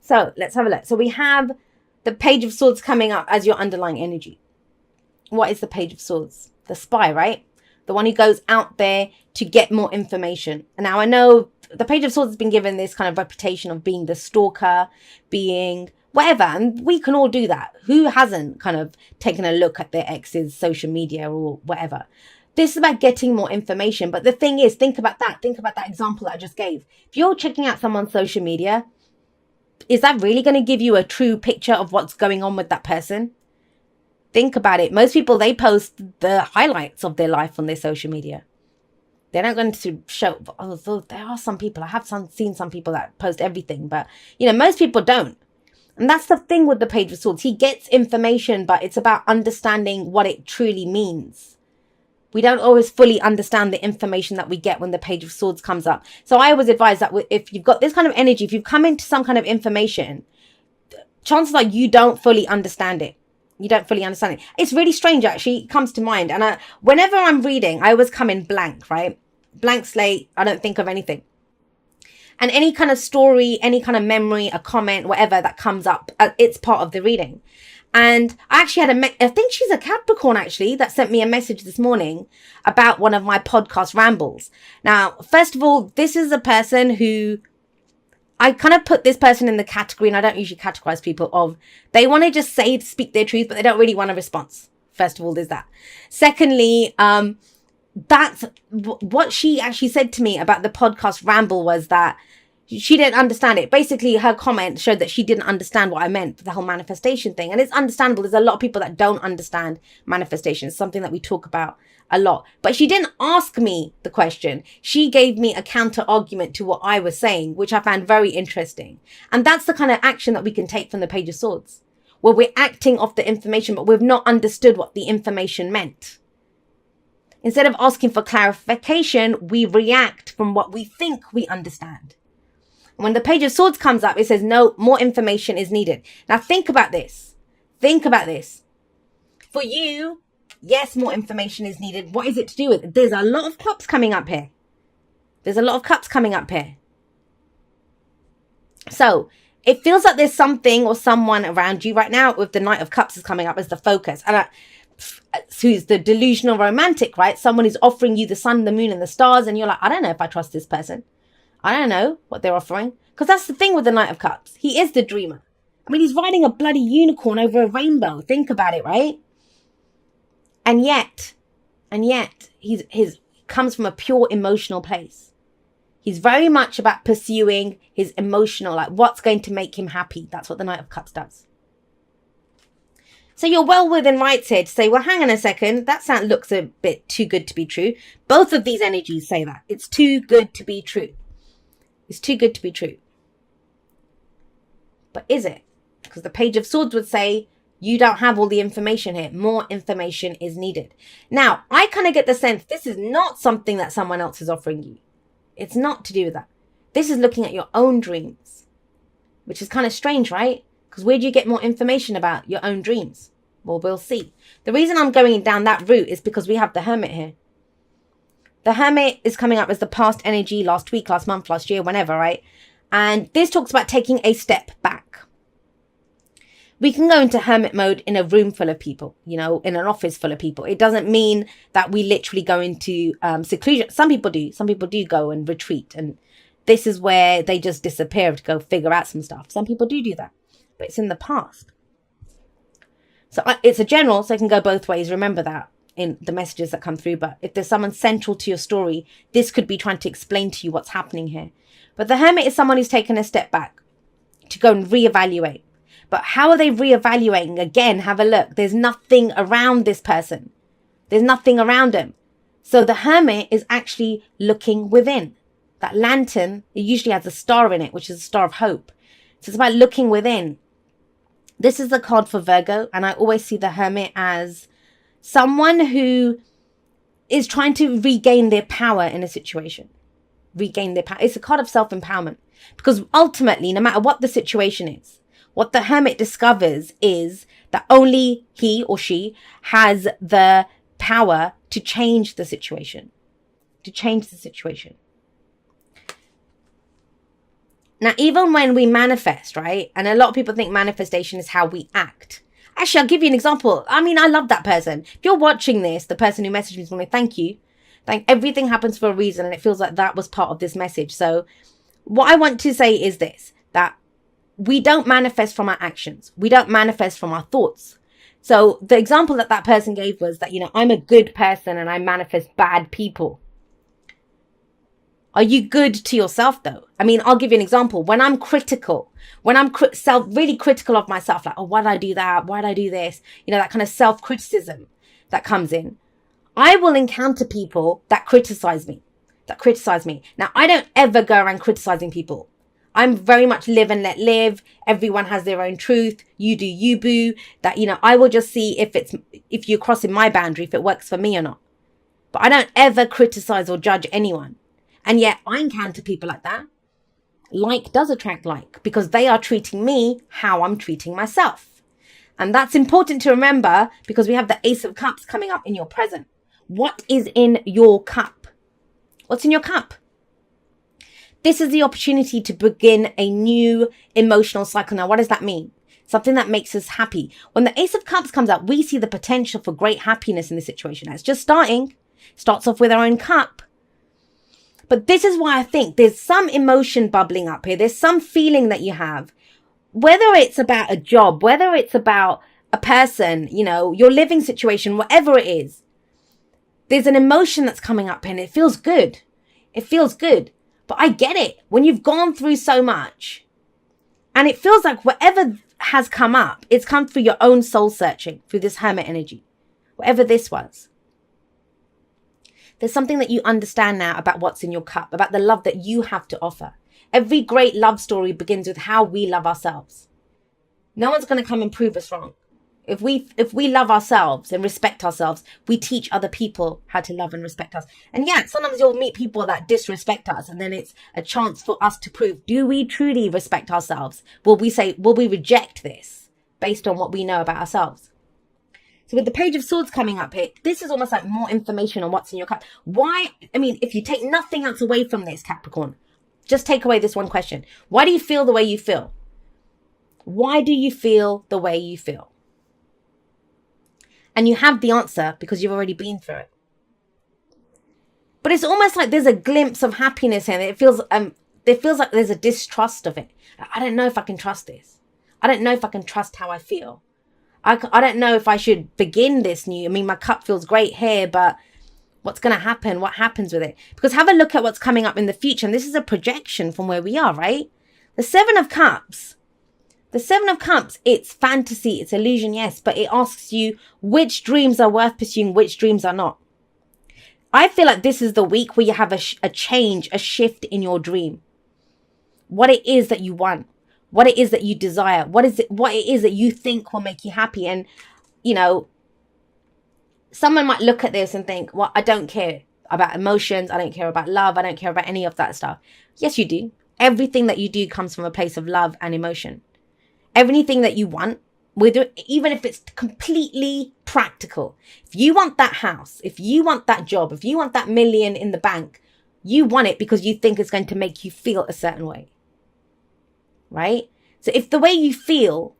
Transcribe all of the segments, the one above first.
So let's have a look. So we have the Page of Swords coming up as your underlying energy. What is the Page of Swords? The spy, right? The one who goes out there to get more information. And now I know the Page of Swords has been given this kind of reputation of being the stalker, being whatever. And we can all do that. Who hasn't kind of taken a look at their ex's social media or whatever? This is about getting more information. But the thing is, think about that. Think about that example that I just gave. If you're checking out someone's social media, is that really going to give you a true picture of what's going on with that person? Think about it. Most people, they post the highlights of their life on their social media. They're not going to show, although there are some people, I have seen some people that post everything, but most people don't. And that's the thing with the Page of Swords. He gets information, but it's about understanding what it truly means. We don't always fully understand the information that we get when the Page of Swords comes up. So I always advise that if you've got this kind of energy, if you've come into some kind of information, chances are you don't fully understand it. You don't fully understand it. It's really strange, actually. It comes to mind. And whenever I'm reading, I always come in blank, right? Blank slate. I don't think of anything. And any kind of story, any kind of memory, a comment, whatever that comes up, it's part of the reading. And I actually had I think she's a Capricorn, actually, that sent me a message this morning about one of my podcast rambles. Now, first of all, this is a person who I kind of put this person in the category, and I don't usually categorize people, of they want to just speak their truth, but they don't really want a response. First of all, there's that. Secondly, that's what she actually said to me about the podcast ramble, was that she didn't understand it. Basically, her comment showed that she didn't understand what I meant for the whole manifestation thing. And it's understandable. There's a lot of people that don't understand manifestation. It's something that we talk about a lot. But she didn't ask me the question. She gave me a counter argument to what I was saying, which I found very interesting. And that's the kind of action that we can take from the Page of Swords, where we're acting off the information, but we've not understood what the information meant. Instead of asking for clarification, we react from what we think we understand. When the Page of Swords comes up, it says, no, more information is needed. Now, think about this. Think about this. For you, yes, more information is needed. What is it to do with? There's a lot of cups coming up here. There's a lot of cups coming up here. So it feels like there's something or someone around you right now, with the Knight of Cups is coming up as the focus. And who's the delusional romantic, right? Someone who's offering you the sun, the moon, and the stars. And you're like, I don't know if I trust this person. I don't know what they're offering. Because that's the thing with the Knight of Cups. He is the dreamer. I mean, he's riding a bloody unicorn over a rainbow. Think about it, right? And yet, he comes from a pure emotional place. He's very much about pursuing his emotional, like what's going to make him happy. That's what the Knight of Cups does. So you're well within rights here to say, well, hang on a second. That looks a bit too good to be true. Both of these energies say that. It's too good to be true. It's too good to be true. But is it? Because the Page of Swords would say, you don't have all the information here. More information is needed. Now, I kind of get the sense this is not something that someone else is offering you. It's not to do with that. This is looking at your own dreams, which is kind of strange, right? Because where do you get more information about your own dreams? Well, we'll see. The reason I'm going down that route is because we have the Hermit here. The Hermit is coming up as the past energy last week, last month, last year, whenever, right? And this talks about taking a step back. We can go into Hermit mode in a room full of people, in an office full of people. It doesn't mean that we literally go into seclusion. Some people do. Some people do go and retreat. And this is where they just disappear to go figure out some stuff. Some people do that. But it's in the past. So it's a general, so it can go both ways. Remember that in the messages that come through. But if there's someone central to your story, this could be trying to explain to you what's happening here. But the Hermit is someone who's taken a step back to go and reevaluate. But how are they reevaluating? Again, have a look. There's nothing around this person. There's nothing around him. So the Hermit is actually looking within. That lantern, it usually has a star in it, which is a star of hope. So it's about looking within. This is the card for Virgo. And I always see the Hermit as someone who is trying to regain their power in a situation. Regain their power. It's a card of self-empowerment. Because ultimately, no matter what the situation is, what the Hermit discovers is that only he or she has the power to change the situation. To change the situation. Now, even when we manifest, right? And a lot of people think manifestation is how we act. Actually, I'll give you an example. I mean, I love that person. If you're watching this, the person who messaged me this morning, thank you. Everything happens for a reason, and it feels like that was part of this message. So what I want to say is this, that we don't manifest from our actions. We don't manifest from our thoughts. So the example that that person gave was that, I'm a good person and I manifest bad people. Are you good to yourself though? I mean, I'll give you an example. When I'm critical, when I'm really critical of myself, like, oh, why did I do that? Why did I do this? That kind of self-criticism that comes in. I will encounter people that criticize me. Now, I don't ever go around criticizing people. I'm very much live and let live. Everyone has their own truth. You do you, boo. That, I will just see if you're crossing my boundary, if it works for me or not. But I don't ever criticize or judge anyone. And yet I encounter people like that. Like does attract like, because they are treating me how I'm treating myself. And that's important to remember, because we have the Ace of Cups coming up in your present. What is in your cup? What's in your cup? This is the opportunity to begin a new emotional cycle. Now, what does that mean? Something that makes us happy. When the Ace of Cups comes up, we see the potential for great happiness in this situation. It's just starting. Starts off with our own cup. But this is why I think there's some emotion bubbling up here. There's some feeling that you have, whether it's about a job, whether it's about a person, your living situation, whatever it is. There's an emotion that's coming up and it feels good. It feels good. But I get it. When you've gone through so much and it feels like whatever has come up, it's come through your own soul searching, through this hermit energy, whatever this was. There's something that you understand now about what's in your cup, about the love that you have to offer. Every great love story begins with how we love ourselves. No one's going to come and prove us wrong. If we love ourselves and respect ourselves, we teach other people how to love and respect us. And yeah, sometimes you'll meet people that disrespect us, and then it's a chance for us to prove, do we truly respect ourselves? Will we reject this based on what we know about ourselves? So with the Page of Swords coming up here, this is almost like more information on what's in your cup. Why? I mean, if you take nothing else away from this, Capricorn, just take away this one question. Why do you feel the way you feel? Why do you feel the way you feel? And you have the answer because you've already been through it. But it's almost like there's a glimpse of happiness here. It feels like there's a distrust of it. I don't know if I can trust this. I don't know if I can trust how I feel. I don't know if I should begin this new. I mean, my cup feels great here, but what's going to happen? What happens with it? Because have a look at what's coming up in the future. And this is a projection from where we are, right? The Seven of Cups. The Seven of Cups, it's fantasy, it's illusion, yes, but it asks you which dreams are worth pursuing, which dreams are not. I feel like this is the week where you have a change, a shift in your dream. What it is that you want, what it is that you desire, what it is that you think will make you happy. And, someone might look at this and think, well, I don't care about emotions, I don't care about love, I don't care about any of that stuff. Yes, you do. Everything that you do comes from a place of love and emotion. Everything that you want, even if it's completely practical. If you want that house, if you want that job, if you want that million in the bank, you want it because you think it's going to make you feel a certain way. Right? So if the way you feel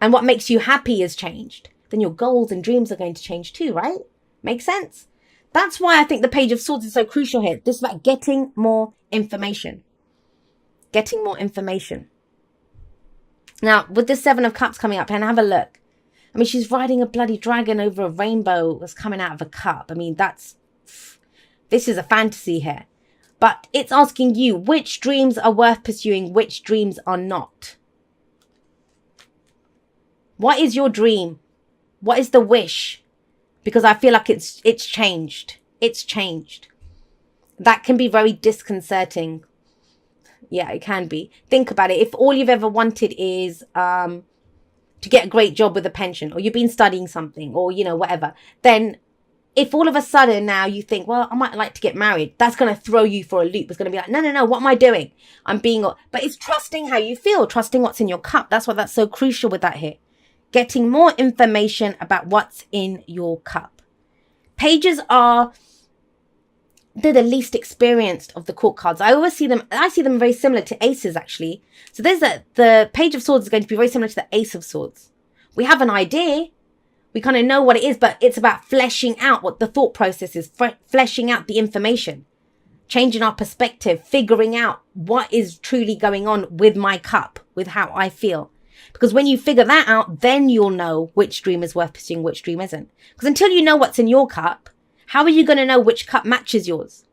and what makes you happy has changed, then your goals and dreams are going to change too, right? Makes sense? That's why I think the Page of Swords is so crucial here. This is about getting more information. Getting more information. Now, with the Seven of Cups coming up, and have a look. I mean, she's riding a bloody dragon over a rainbow that's coming out of a cup. I mean, this is a fantasy here. But it's asking you, which dreams are worth pursuing, which dreams are not? What is your dream? What is the wish? Because I feel like it's changed. It's changed. That can be very disconcerting. Yeah, it can be. Think about it. If all you've ever wanted is to get a great job with a pension, or you've been studying something, or, whatever, then if all of a sudden now you think, well, I might like to get married, that's going to throw you for a loop. It's going to be like, no, what am I doing? But it's trusting how you feel, trusting what's in your cup. That's why that's so crucial with that here. Getting more information about what's in your cup. Pages are they're the least experienced of the court cards. I see them very similar to aces, actually. So the Page of Swords is going to be very similar to the Ace of Swords. We have an idea. We kind of know what it is, but it's about fleshing out what the thought process is, fleshing out the information, changing our perspective, figuring out what is truly going on with my cup, with how I feel. Because when you figure that out, then you'll know which dream is worth pursuing, which dream isn't. Because until you know what's in your cup, how are you going to know which cup matches yours?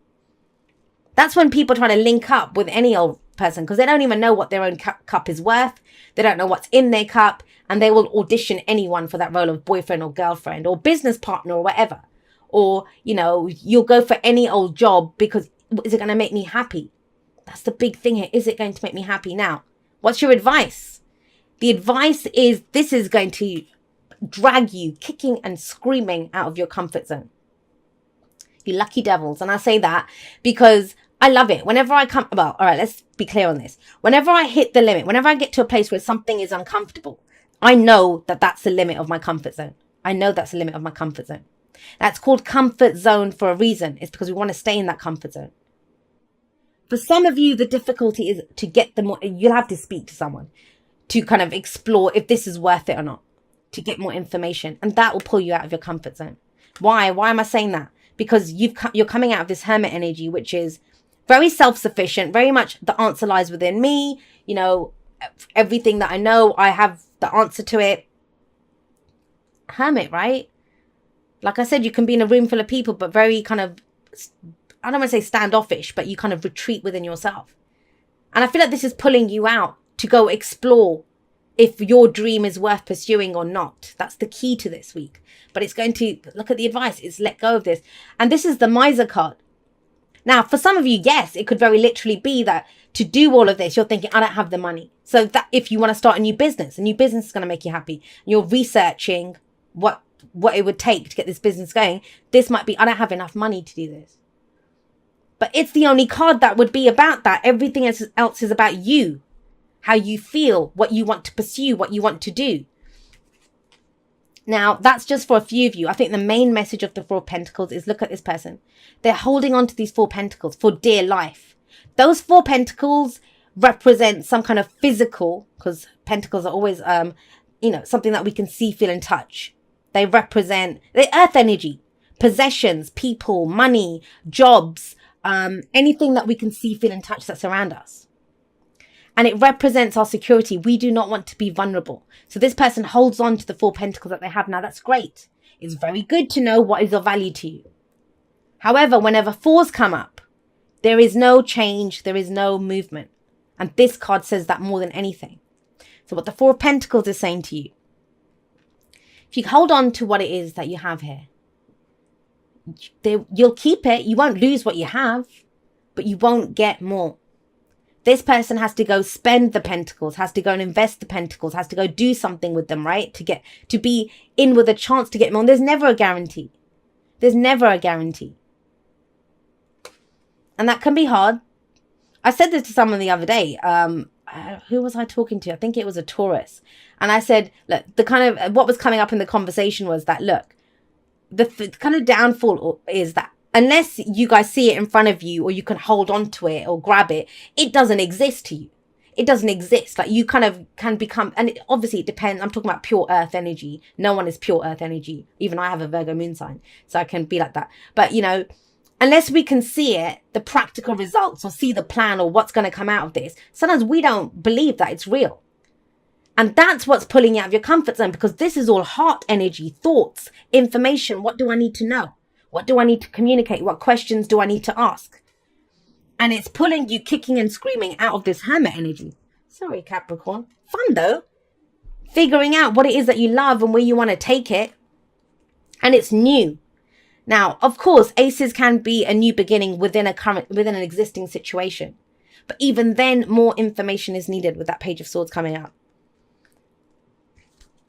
That's when people try to link up with any old person, because they don't even know what their own cup is worth. They don't know what's in their cup, and they will audition anyone for that role of boyfriend or girlfriend or business partner or whatever. Or, you know, you'll go for any old job because is it going to make me happy? That's the big thing here. Is it going to make me happy? Now, what's your advice? The advice is this is going to drag you kicking and screaming out of your comfort zone. You lucky devils. And I say that because I love it. Whenever I come, well, all right, let's be clear on this. Whenever I hit the limit, whenever I get to a place where something is uncomfortable, I know that that's the limit of my comfort zone. I know that's the limit of my comfort zone. That's called comfort zone for a reason. It's because we want to stay in that comfort zone. For some of you, the difficulty is to get the more, you'll have to speak to someone to kind of explore if this is worth it or not, to get more information. And that will pull you out of your comfort zone. Why? Why am I saying that? Because you're coming out of this hermit energy, which is very self-sufficient, very much the answer lies within me. You know, everything that I know, I have the answer to it. Hermit, right? Like I said, you can be in a room full of people, but very kind of, I don't want to say standoffish, but you kind of retreat within yourself. And I feel like this is pulling you out to go explore if your dream is worth pursuing or not. That's the key to this week. But it's going to, look at the advice, it's let go of this. And this is the Miser card. Now, for some of you, yes, it could very literally be that to do all of this, you're thinking, I don't have the money. So that if you want to start a new business is going to make you happy. You're researching what it would take to get this business going. This might be, I don't have enough money to do this. But it's the only card that would be about that. Everything else is about you, how you feel, what you want to pursue, what you want to do. Now, that's just for a few of you. I think the main message of the Four of Pentacles is look at this person. They're holding on to these Four Pentacles for dear life. Those Four Pentacles represent some kind of physical, because Pentacles are always, something that we can see, feel, and touch. They represent the earth energy, possessions, people, money, jobs, anything that we can see, feel, and touch that surround us. And it represents our security. We do not want to be vulnerable. So this person holds on to the Four Pentacles that they have now. That's great. It's very good to know what is of value to you. However, whenever fours come up, there is no change. There is no movement. And this card says that more than anything. So what the Four of Pentacles is saying to you, if you hold on to what it is that you have here, you'll keep it. You won't lose what you have, but you won't get more. This person has to go spend the Pentacles, has to go and invest the Pentacles, has to go do something with them, right? To be in with a chance to get more. There's never a guarantee. There's never a guarantee. And that can be hard. I said this to someone the other day. Who was I talking to? I think it was a Taurus. And I said, look, what was coming up in the conversation was that, look, the kind of downfall is that unless you guys see it in front of you or you can hold on to it or grab it, it doesn't exist to you. It doesn't exist. Like you kind of can become, and obviously it depends. I'm talking about pure earth energy. No one is pure earth energy. Even I have a Virgo moon sign, so I can be like that. But unless we can see it, the practical results or see the plan or what's going to come out of this, sometimes we don't believe that it's real. And that's what's pulling you out of your comfort zone, because this is all heart energy, thoughts, information. What do I need to know? What do I need to communicate? What questions do I need to ask? And it's pulling you kicking and screaming out of this hermit energy. Sorry, Capricorn. Fun though. Figuring out what it is that you love and where you want to take it. And it's new. Now, of course, aces can be a new beginning within an existing situation. But even then, more information is needed with that Page of Swords coming out.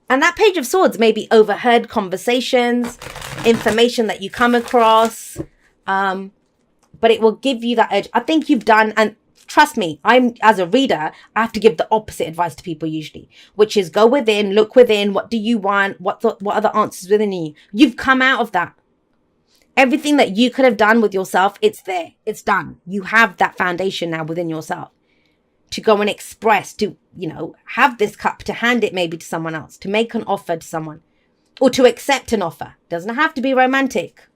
And that Page of Swords may be overheard conversations, information that you come across, but it will give you that edge. I think you've done, and trust me, as a reader, I have to give the opposite advice to people usually, which is go within, look within, what do you want, what are the answers within you? You've come out of that. Everything that you could have done with yourself, it's there. It's done. You have that foundation now within yourself to go and express, to, have this cup, to hand it maybe to someone else, to make an offer to someone, or to accept an offer. Doesn't have to be romantic.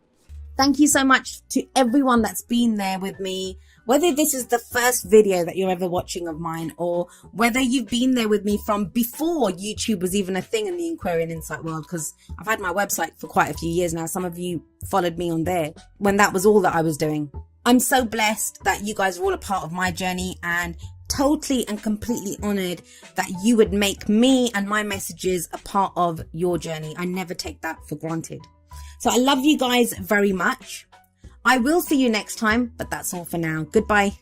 Thank you so much to everyone that's been there with me. Whether this is the first video that you're ever watching of mine, or whether you've been there with me from before YouTube was even a thing in the Aquarian Insight world, because I've had my website for quite a few years now. Some of you followed me on there when that was all that I was doing. I'm so blessed that you guys are all a part of my journey, and totally and completely honored that you would make me and my messages a part of your journey. I never take that for granted. So I love you guys very much. I will see you next time, but that's all for now. Goodbye.